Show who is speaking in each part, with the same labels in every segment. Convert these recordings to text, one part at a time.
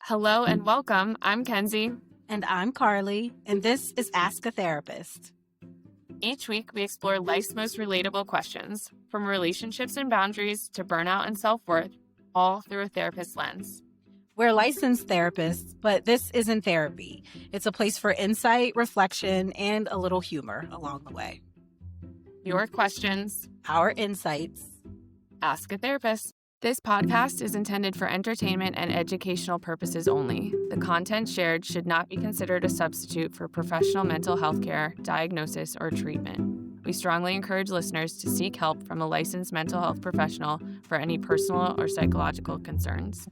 Speaker 1: Hello and welcome. I'm Kenzie.
Speaker 2: And I'm Carli, and this is Ask a Therapist.
Speaker 1: Each week, we explore life's most relatable questions, from relationships and boundaries to burnout and self-worth, all through a therapist's lens.
Speaker 2: We're licensed therapists, but this isn't therapy. It's a place for insight, reflection, and a little humor along the way.
Speaker 1: Your questions,
Speaker 2: our insights.
Speaker 1: Ask a Therapist. This podcast is intended for entertainment and educational purposes only. The content shared should not be considered a substitute for professional mental health care, diagnosis, or treatment. We strongly encourage listeners to seek help from a licensed mental health professional for any personal or psychological concerns.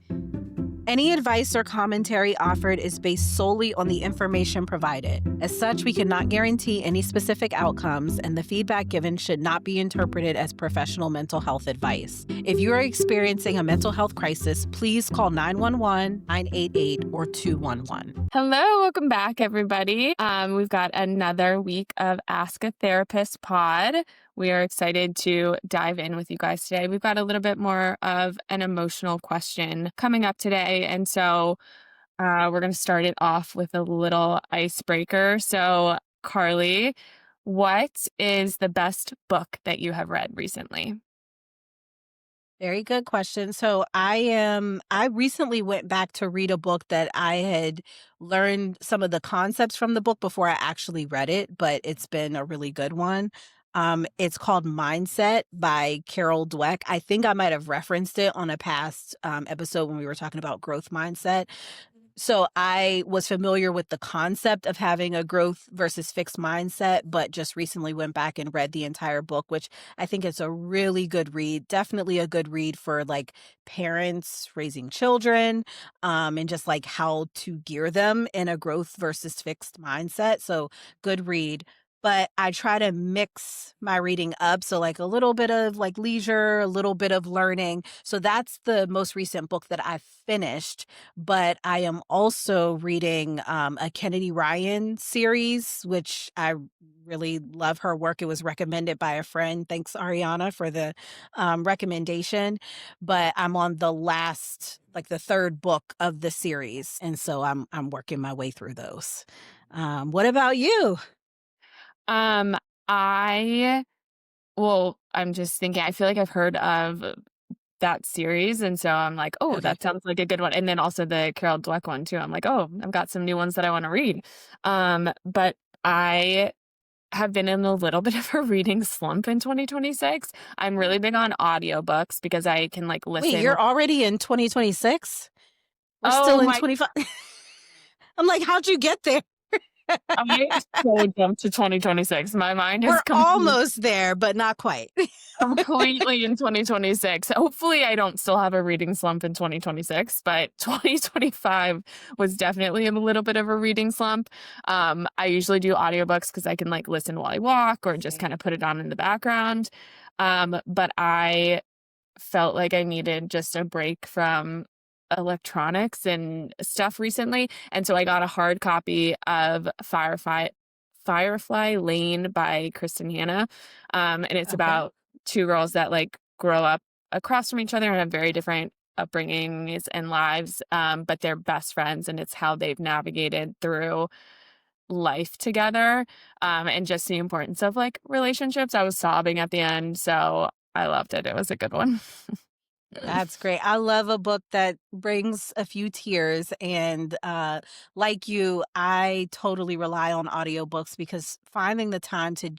Speaker 2: Any advice or commentary offered is based solely on the information provided. As such, we cannot guarantee any specific outcomes, and the feedback given should not be interpreted as professional mental health advice. If you are experiencing a mental health crisis, please call 911, 988, or 211.
Speaker 1: Hello, welcome back, everybody. We've got another week of Ask a Therapist pod. We are excited to dive in with you guys today. We've got a little bit more of an emotional question coming up today. And so we're going to start it off with a little icebreaker. So, Carli, what is the best book that you have read recently?
Speaker 2: Very good question. So I recently went back to read a book that I had learned some of the concepts from the book before I actually read it, but it's been a really good one. It's called Mindset by Carol Dweck. I think I might have referenced it on a past episode when we were talking about growth mindset. So I was familiar with the concept of having a growth versus fixed mindset, but just recently went back and read the entire book, which I think is a really good read. Definitely a good read for like parents raising children, and just like how to gear them in a growth versus fixed mindset. So good read. But I try to mix my reading up. So like a little bit of like leisure, a little bit of learning. So that's the most recent book that I finished. But I am also reading a Kennedy Ryan series, which I really love her work. It was recommended by a friend. Thanks, Ariana, for the recommendation. But I'm on the third book of the series. And so I'm working my way through those. What about you?
Speaker 1: I'm just thinking, I feel like I've heard of that series. And so I'm like, oh,
Speaker 2: Okay.
Speaker 1: that sounds like a good one. And then also the Carol Dweck one too. I'm like, oh, I've got some new ones that I want to read. But I have been in a little bit of a reading slump in 2026. I'm really big on audiobooks because I can like listen.
Speaker 2: Wait, you're already in 2026? We're
Speaker 1: Oh
Speaker 2: still in
Speaker 1: my
Speaker 2: 25. I'm like, how'd you get there?
Speaker 1: I so jumped to 2026. My mind is
Speaker 2: We're almost there, but not quite.
Speaker 1: completely in 2026. Hopefully I don't still have a reading slump in 2026, but 2025 was definitely in a little bit of a reading slump. I usually do audiobooks because I can like listen while I walk or just kind of put it on in the background. But I felt like I needed just a break from electronics and stuff recently. And so I got a hard copy of Firefly Lane by Kristen Hanna. And it's about two girls that like grow up across from each other and have very different upbringings and lives, but they're best friends, and it's how they've navigated through life together, and just the importance of like relationships. I was sobbing at the end, so I loved it. It was a good one.
Speaker 2: That's great. I love a book that brings a few tears. And like you, I totally rely on audiobooks because finding the time to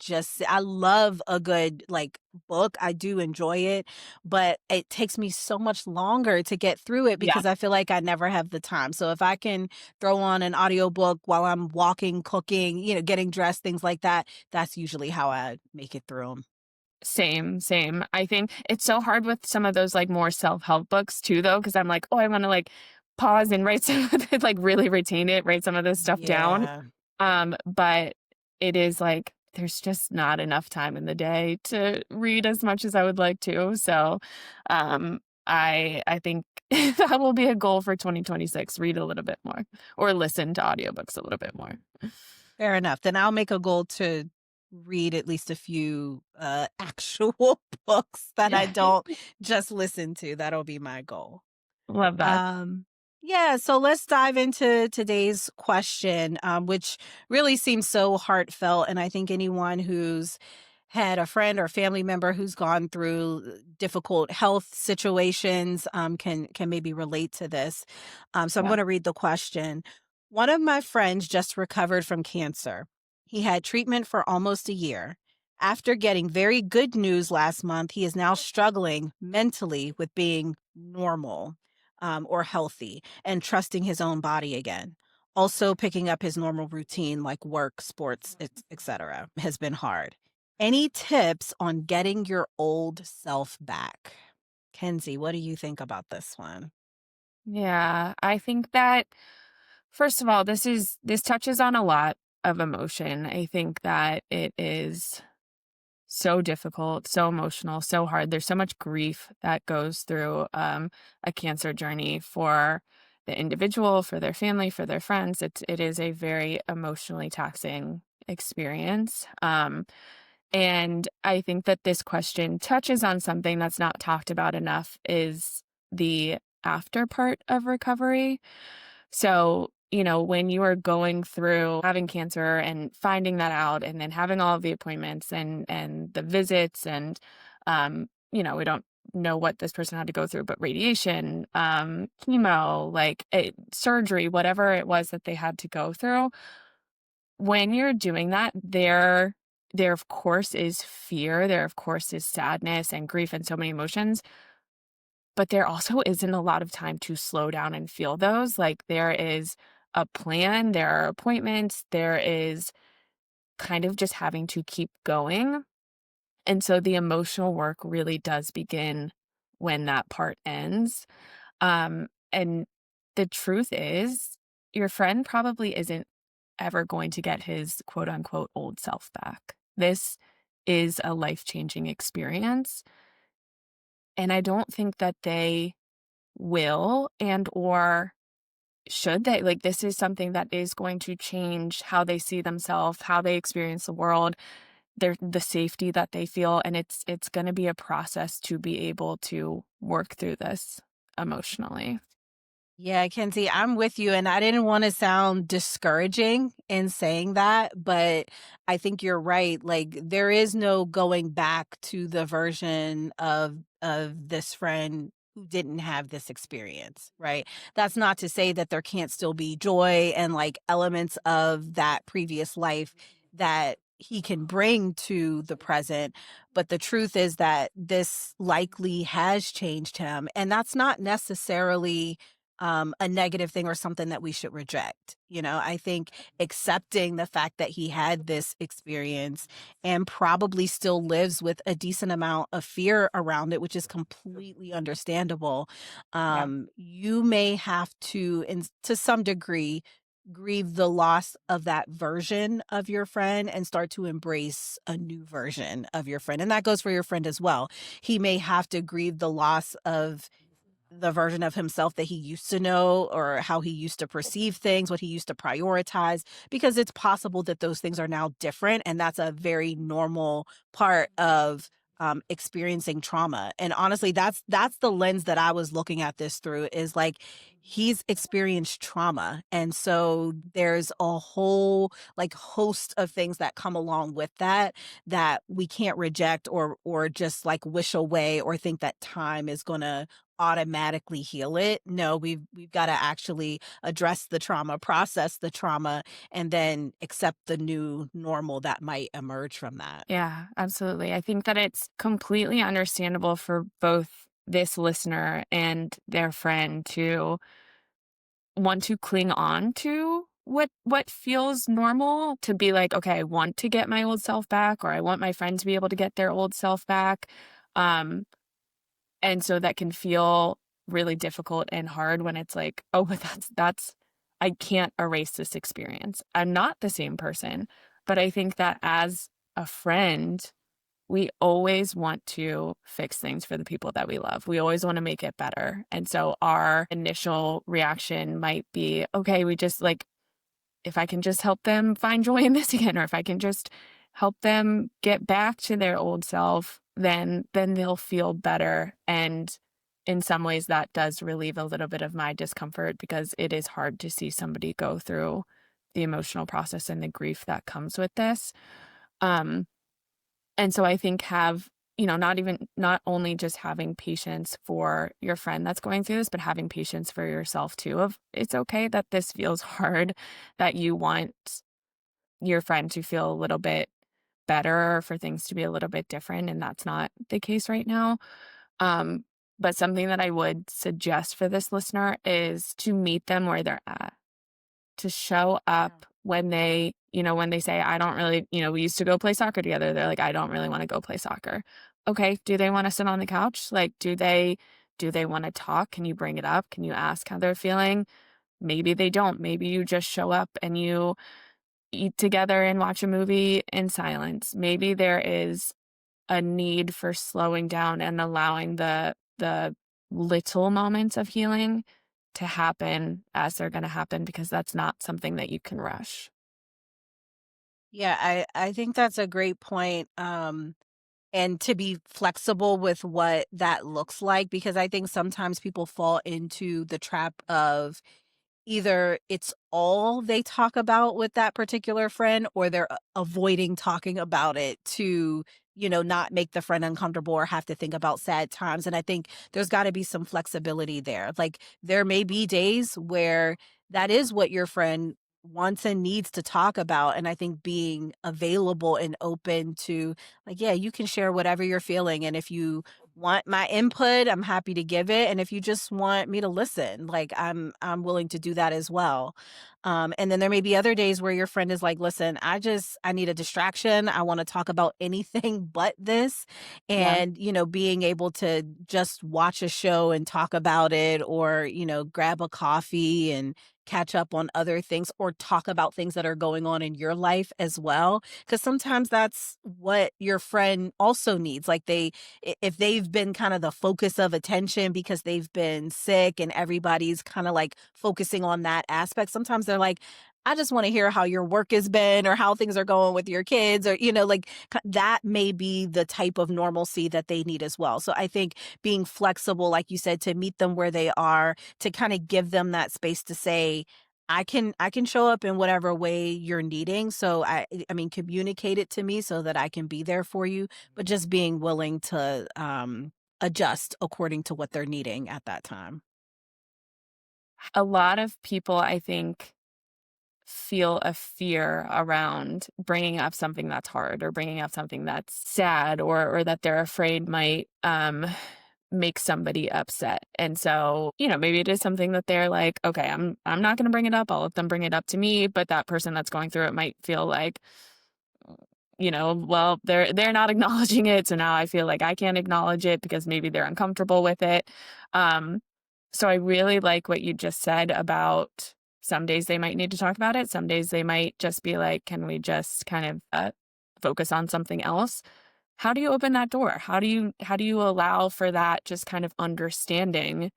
Speaker 2: I love a good like book. I do enjoy it, but it takes me so much longer to get through it because I feel like I never have the time. So if I can throw on an audiobook while I'm walking, cooking, getting dressed, things like that, that's usually how I make it through them.
Speaker 1: Same. I think it's so hard with some of those like more self-help books too, though, because I'm like, oh, I want to like pause and write some of it, like really retain it, write some of this stuff down. But it is like there's just not enough time in the day to read as much as I would like to. So I think that will be a goal for 2026, read a little bit more or listen to audiobooks a little bit more.
Speaker 2: Fair enough. Then I'll make a goal to read at least a few actual books that I don't just listen to. That'll be my goal.
Speaker 1: Love that.
Speaker 2: Yeah, so let's dive into today's question, which really seems so heartfelt. And I think anyone who's had a friend or family member who's gone through difficult health situations can maybe relate to this. So I'm
Speaker 1: Yeah.
Speaker 2: going to read the question. One of my friends just recovered from cancer. He had treatment for almost a year. After getting very good news last month, he is now struggling mentally with being normal or healthy and trusting his own body again. Also, picking up his normal routine like work, sports, etc., has been hard. Any tips on getting your old self back? Kenzie, what do you think about this one?
Speaker 1: Yeah, I think that first of all, this touches on a lot of emotion. I think that it is so difficult, so emotional, so hard. There's so much grief that goes through a cancer journey for the individual, for their family, for their friends. It is a very emotionally taxing experience. And I think that this question touches on something that's not talked about enough is the after part of recovery. So, when you are going through having cancer and finding that out and then having all of the appointments and the visits and we don't know what this person had to go through, but radiation, chemo, surgery, whatever it was that they had to go through. When you're doing that, there of course is fear, there of course is sadness and grief and so many emotions, but there also isn't a lot of time to slow down and feel those. Like, there is a plan, there are appointments, there is kind of just having to keep going. And so the emotional work really does begin when that part ends. And the truth is, your friend probably isn't ever going to get his quote unquote old self back. This is a life changing experience. And I don't think that they will and or should they. Like, this is something that is going to change how they see themselves, how they experience the world, the safety that they feel, and it's going to be a process to be able to work through this emotionally.
Speaker 2: Yeah, Kenzie, I'm with you. And I didn't want to sound discouraging in saying that, but I think you're right. Like, there is no going back to the version of this friend who didn't have this experience, right? That's not to say that there can't still be joy and like elements of that previous life that he can bring to the present. But the truth is that this likely has changed him. And that's not necessarily a negative thing or something that we should reject. I think accepting the fact that he had this experience and probably still lives with a decent amount of fear around it, which is completely understandable.
Speaker 1: Yeah.
Speaker 2: You may have to, to some degree, grieve the loss of that version of your friend and start to embrace a new version of your friend. And that goes for your friend as well. He may have to grieve the loss of the version of himself that he used to know or how he used to perceive things, what he used to prioritize, because it's possible that those things are now different. And that's a very normal part of experiencing trauma. And honestly, that's the lens that I was looking at this through is like he's experienced trauma. And so there's a whole like host of things that come along with that that we can't reject or just like wish away or think that time is gonna automatically heal it. No, we've got to actually address the trauma, process the trauma, and then accept the new normal that might emerge from that.
Speaker 1: Yeah, absolutely. I think that it's completely understandable for both this listener and their friend to want to cling on to what feels normal, to be like, okay, I want to get my old self back, or I want my friend to be able to get their old self back. Um, and so that can feel really difficult and hard when it's like, oh, but that's I can't erase this experience. I'm not the same person. But I think that as a friend, we always want to fix things for the people that we love. We always want to make it better. And so our initial reaction might be, okay, we just like, if I can just help them find joy in this again, or if I can just help them get back to their old self, then they'll feel better. And in some ways that does relieve a little bit of my discomfort because it is hard to see somebody go through the emotional process and the grief that comes with this. Um, and so I think not only just having patience for your friend that's going through this, but having patience for yourself too of it's okay that this feels hard, that you want your friend to feel a little bit better or for things to be a little bit different, and that's not the case right now. Um, but something that I would suggest for this listener is to meet them where they're at, to show
Speaker 2: Yeah.
Speaker 1: up when they say, I don't really, we used to go play soccer together. They're like, I don't really want to go play soccer. Okay. Do they want to sit on the couch? Like, do they want to talk? Can you bring it up? Can you ask how they're feeling? Maybe they don't. Maybe you just show up and you eat together and watch a movie in silence. Maybe there is a need for slowing down and allowing the little moments of healing to happen as they're going to happen because that's not something that you can rush.
Speaker 2: Yeah, I think that's a great point. And to be flexible with what that looks like, because I think sometimes people fall into the trap of either it's all they talk about with that particular friend or they're avoiding talking about it to, not make the friend uncomfortable or have to think about sad times. And I think there's got to be some flexibility there. Like there may be days where that is what your friend wants and needs to talk about. And I think being available and open to, like, yeah, you can share whatever you're feeling. And if you want my input, I'm happy to give it. And if you just want me to listen, like I'm willing to do that as well. And then there may be other days where your friend is like, listen, I need a distraction. I want to talk about anything but this.
Speaker 1: Yeah.
Speaker 2: And, being able to just watch a show and talk about it or, grab a coffee and catch up on other things or talk about things that are going on in your life as well. Cause sometimes that's what your friend also needs. Like if they've been kind of the focus of attention because they've been sick and everybody's kind of like focusing on that aspect, sometimes they're like, I just want to hear how your work has been or how things are going with your kids or, like that may be the type of normalcy that they need as well. So I think being flexible, like you said, to meet them where they are, to kind of give them that space to say, I can show up in whatever way you're needing. So I mean communicate it to me so that I can be there for you, but just being willing to adjust according to what they're needing at that time.
Speaker 1: A lot of people, I think, feel a fear around bringing up something that's hard or bringing up something that's sad or that they're afraid might make somebody upset. And so, maybe it is something that they're like, okay, I'm not going to bring it up. I'll let them bring it up to me, but that person that's going through it might feel like, well, they're not acknowledging it, so now I feel like I can't acknowledge it because maybe they're uncomfortable with it. Um, so I really like what you just said about some days they might need to talk about it. Some days they might just be like, can we just kind of focus on something else? How do you open that door? How do you allow for that just kind of understanding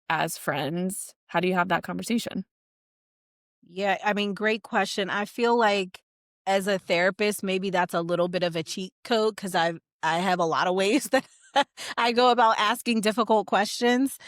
Speaker 1: as friends? How do you have that conversation?
Speaker 2: Yeah, I mean, great question. I feel like as a therapist, maybe that's a little bit of a cheat code because I have a lot of ways that I go about asking difficult questions.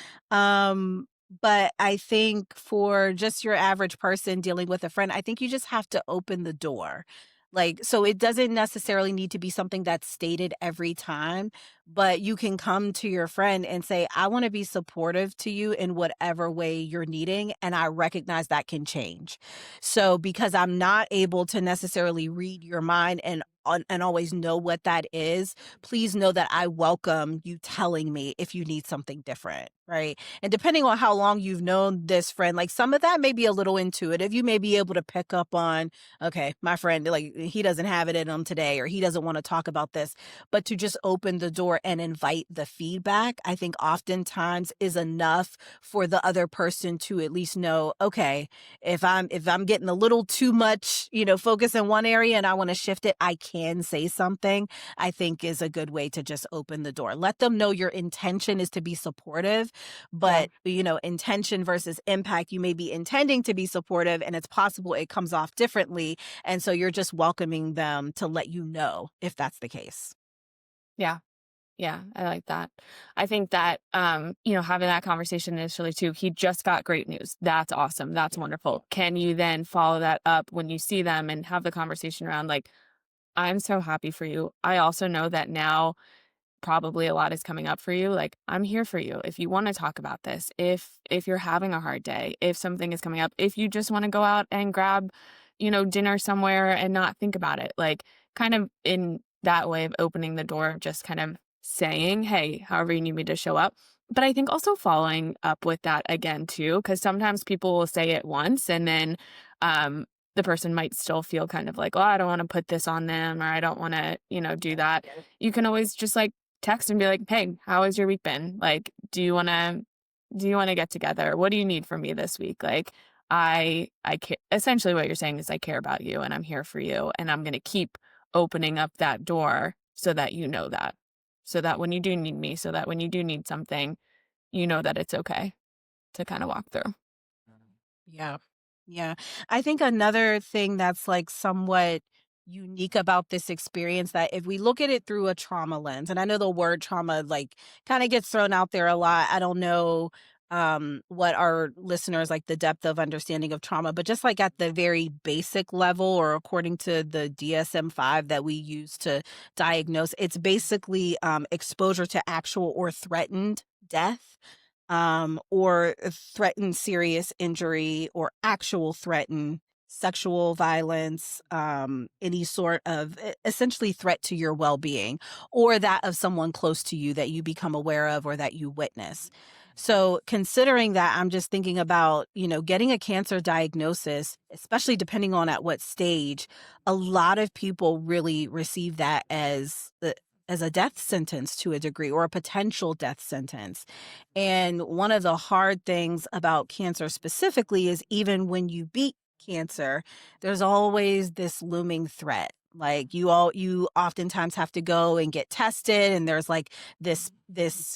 Speaker 2: But I think for just your average person dealing with a friend, I think you just have to open the door. Like, so it doesn't necessarily need to be something that's stated every time, but you can come to your friend and say, I want to be supportive to you in whatever way you're needing. And I recognize that can change. So, because I'm not able to necessarily read your mind and always know what that is, please know that I welcome you telling me if you need something different, right? And depending on how long you've known this friend, like some of that may be a little intuitive. You may be able to pick up on, okay, my friend, like he doesn't have it in him today, or he doesn't want to talk about this. But to just open the door and invite the feedback, I think oftentimes is enough for the other person to at least know, okay, if I'm getting a little too much, focus in one area and I want to shift it, I can say something. I think is a good way to just open the door. Let them know your intention is to be supportive,
Speaker 1: Yeah.
Speaker 2: but intention versus impact, you may be intending to be supportive and it's possible it comes off differently. And so you're just welcoming them to let you know if that's the case.
Speaker 1: Yeah. Yeah, I like that. I think that, having that conversation initially too, he just got great news. That's awesome. That's wonderful. Can you then follow that up when you see them and have the conversation around like, I'm so happy for you. I also know that now probably a lot is coming up for you. Like, I'm here for you. If you want to talk about this, if you're having a hard day, if something is coming up, if you just want to go out and grab, dinner somewhere and not think about it. Like, kind of in that way of opening the door of just kind of saying, "Hey, however you need me to show up." But I think also following up with that again too, because sometimes people will say it once and then the person might still feel kind of like, "Oh, I don't want to put this on them," or "I don't want to, do that." You can always just like text and be like, "Hey, how has your week been? Like, do you wanna get together? What do you need from me this week?" Like, I ca essentially what you're saying is I care about you and I'm here for you, and I'm gonna keep opening up that door so that you know that. So that when you do need me, so that when you do need something, you know that it's okay to kinda walk through.
Speaker 2: Yeah. Yeah. I think another thing that's like somewhat unique about this experience that if we look at it through a trauma lens, and I know the word trauma like kind of gets thrown out there a lot. I don't know what our listeners like the depth of understanding of trauma, but just like at the very basic level or according to the DSM-5 that we use to diagnose, it's basically exposure to actual or threatened death, or threaten serious injury or actual threaten sexual violence, any sort of essentially threat to your well being or that of someone close to you that you become aware of or that you witness. So, considering that, I'm just thinking about, getting a cancer diagnosis, especially depending on at what stage, a lot of people really receive that as a death sentence to a degree or a potential death sentence. And one of the hard things about cancer specifically is even when you beat cancer, there's always this looming threat. Like you oftentimes have to go and get tested and there's like this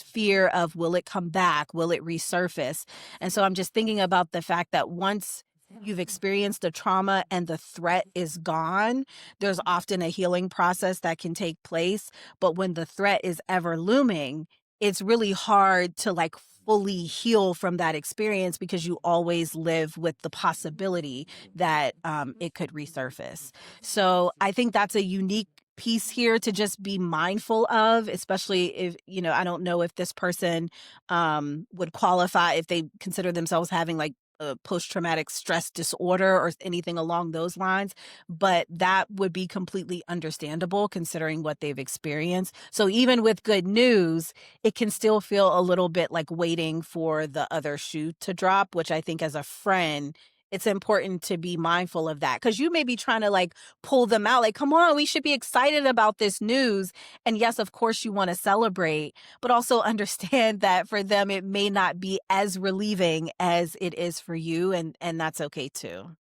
Speaker 2: fear of will it come back? Will it resurface? And so I'm just thinking about the fact that once you've experienced the trauma and the threat is gone, there's often a healing process that can take place. But when the threat is ever looming, it's really hard to like fully heal from that experience because you always live with the possibility that it could resurface. So I think that's a unique piece here to just be mindful of, especially if, I don't know if this person would qualify if they consider themselves having like a post-traumatic stress disorder or anything along those lines, but that would be completely understandable considering what they've experienced. So even with good news, it can still feel a little bit like waiting for the other shoe to drop, which I think as a friend, it's important to be mindful of that because you may be trying to like pull them out, like, come on, we should be excited about this news. And yes, of course, you want to celebrate, but also understand that for them, it may not be as relieving as it is for you. And that's okay too.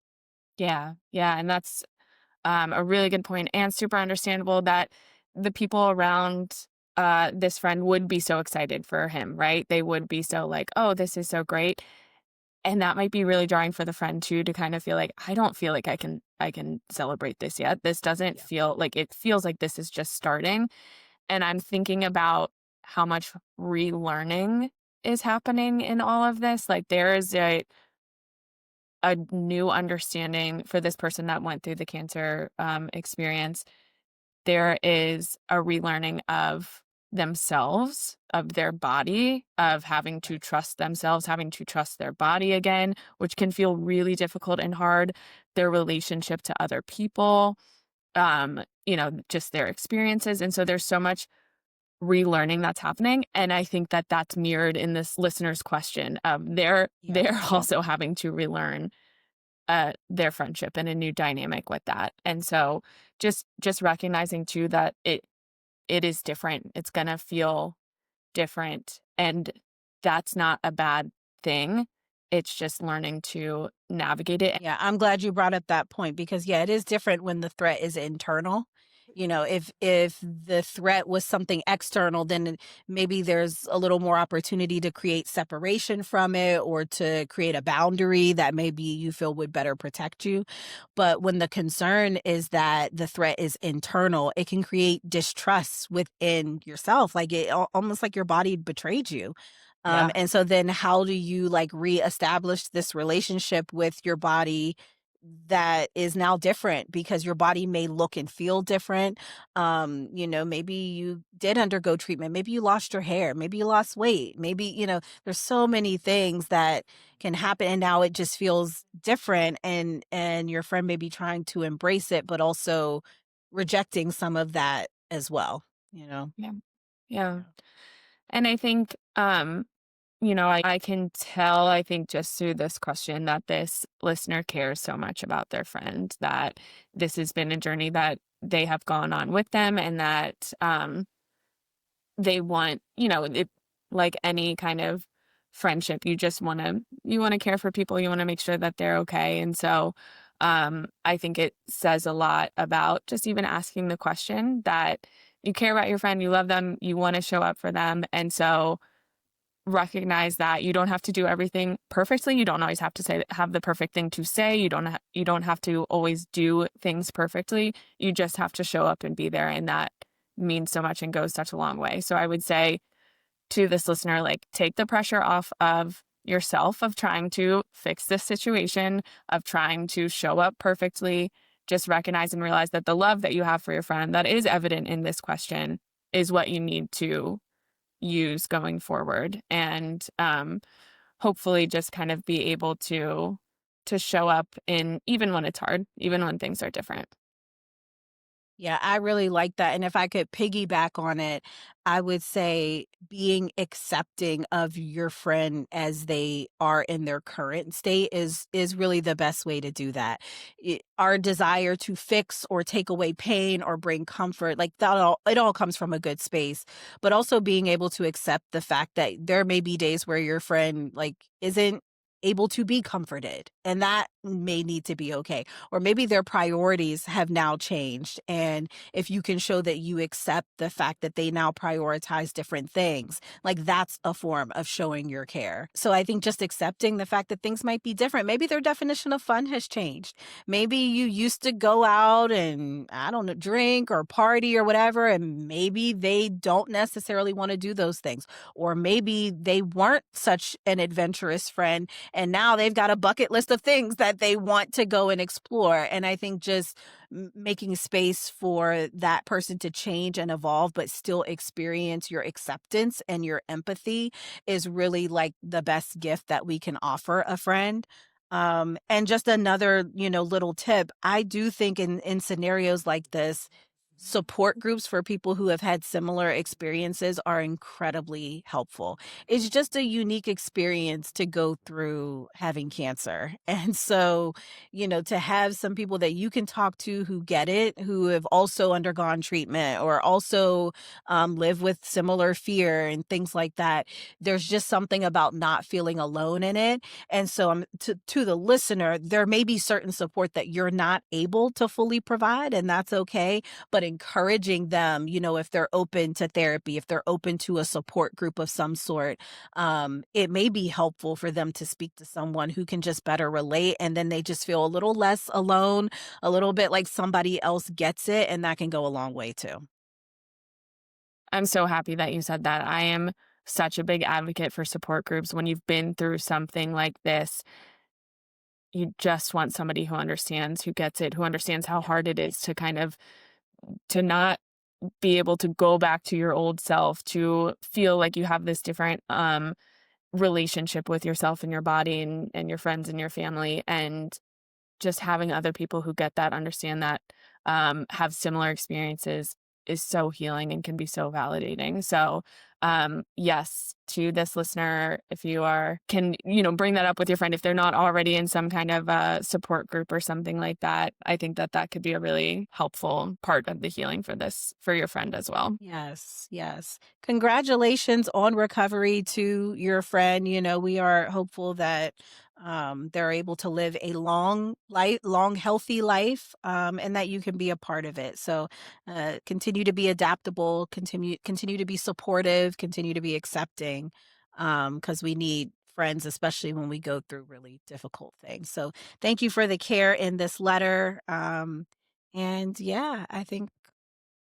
Speaker 1: Yeah, yeah, and that's, a really good point and super understandable that the people around, this friend would be so excited for him, right? They would be so like, "Oh, this is so great." And that might be really jarring for the friend too to kind of feel like, "I don't feel like I can celebrate this yet. This doesn't feel like it feels like this is just starting." And I'm thinking about how much relearning is happening in all of this. Like, there is a new understanding for this person that went through the cancer, experience. There is a relearning of themselves, of their body, of having to trust themselves, having to trust their body again, which can feel really difficult and hard, their relationship to other people, just their experiences. And so there's so much relearning that's happening. And I think that that's mirrored in this listener's question of they're
Speaker 2: Yeah.
Speaker 1: they're also having to relearn their friendship and a new dynamic with that. And so just recognizing too that it is different. It's gonna feel different, and that's not a bad thing. It's just learning to navigate it.
Speaker 2: Yeah, I'm glad you brought up that point because, yeah, it is different when the threat is internal. If the threat was something external, then maybe there's a little more opportunity to create separation from it or to create a boundary that maybe you feel would better protect you. But when the concern is that the threat is internal, it can create distrust within yourself, like almost like your body betrayed you.
Speaker 1: Yeah.
Speaker 2: And so then how do you like reestablish this relationship with your body that is now different because your body may look and feel different? Maybe you did undergo treatment, maybe you lost your hair, maybe you lost weight, maybe, there's so many things that can happen and now it just feels different, and your friend may be trying to embrace it but also rejecting some of that as well, you know.
Speaker 1: Yeah. Yeah.
Speaker 2: Yeah.
Speaker 1: And I think, I can tell, I think just through this question that this listener cares so much about their friend, that this has been a journey that they have gone on with them and that they want, it like any kind of friendship, you want to care for people, you want to make sure that they're okay. And so I think it says a lot about just even asking the question that you care about your friend, you love them, you want to show up for them. And so recognize that you don't have to do everything perfectly. You don't always have to have the perfect thing to say. You don't have to always do things perfectly. You just have to show up and be there, and that means so much and goes such a long way. So I would say to this listener, like, take the pressure off of yourself of trying to fix this situation, of trying to show up perfectly. Just recognize and realize that the love that you have for your friend that is evident in this question is what you need to use going forward, and hopefully just kind of be able to show up in, even when it's hard, even when things are different.
Speaker 2: Yeah, I really like that. And if I could piggyback on it, I would say being accepting of your friend as they are in their current state is really the best way to do that. Our desire to fix or take away pain or bring comfort, like that all it all comes from a good space. But also being able to accept the fact that there may be days where your friend like isn't able to be comforted, and that may need to be okay, or maybe their priorities have now changed. And if you can show that you accept the fact that they now prioritize different things, like that's a form of showing your care. So I think just accepting the fact that things might be different. Maybe their definition of fun has changed. Maybe you used to go out and, I don't know, drink or party or whatever, and maybe they don't necessarily want to do those things. Or maybe they weren't such an adventurous friend and now they've got a bucket list of things that they want to go and explore. And I think just making space for that person to change and evolve but still experience your acceptance and your empathy is really like the best gift that we can offer a friend. And just another, little tip, I do think in scenarios like this, support groups for people who have had similar experiences are incredibly helpful. It's just a unique experience to go through having cancer. And so, to have some people that you can talk to who get it, who have also undergone treatment or also live with similar fear and things like that, there's just something about not feeling alone in it. And so, to the listener, there may be certain support that you're not able to fully provide, and that's okay, but encouraging them, if they're open to therapy, if they're open to a support group of some sort, it may be helpful for them to speak to someone who can just better relate. And then they just feel a little less alone, a little bit like somebody else gets it. And that can go a long way too.
Speaker 1: I'm so happy that you said that. I am such a big advocate for support groups. When you've been through something like this, you just want somebody who understands, who gets it, who understands how
Speaker 2: Yeah.
Speaker 1: hard it is to kind of to not be able to go back to your old self, to feel like you have this different relationship with yourself and your body and your friends and your family, and just having other people who get that, understand that, have similar experiences is so healing and can be so validating. So, yes, to this listener, if you can, bring that up with your friend if they're not already in some kind of support group or something like that. I think that that could be a really helpful part of the healing for your friend as well.
Speaker 2: Yes, yes. Congratulations on recovery to your friend. We are hopeful that they're able to live a long, healthy life, and that you can be a part of it. So, continue to be adaptable, continue to be supportive, continue to be accepting, because we need friends, especially when we go through really difficult things. So, thank you for the care in this letter. And yeah, I think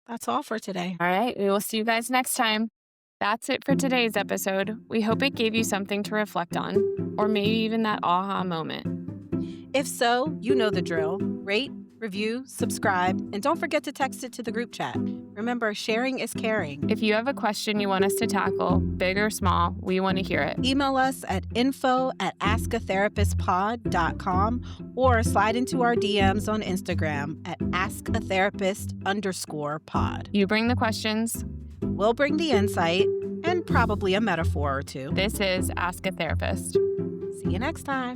Speaker 2: that's all for today.
Speaker 1: All right, we will see you guys next time. That's it for today's episode. We hope it gave you something to reflect on, or maybe even that aha moment.
Speaker 2: If so, you know the drill. Rate, review, subscribe, and don't forget to text it to the group chat. Remember, sharing is caring.
Speaker 1: If you have a question you want us to tackle, big or small, we want to hear it.
Speaker 2: Email us at info@askatherapistpod.com or slide into our DMs on Instagram at askatherapist_pod.
Speaker 1: You bring the questions.
Speaker 2: We'll bring the insight and probably a metaphor or two.
Speaker 1: This is Ask a Therapist.
Speaker 2: See you next time.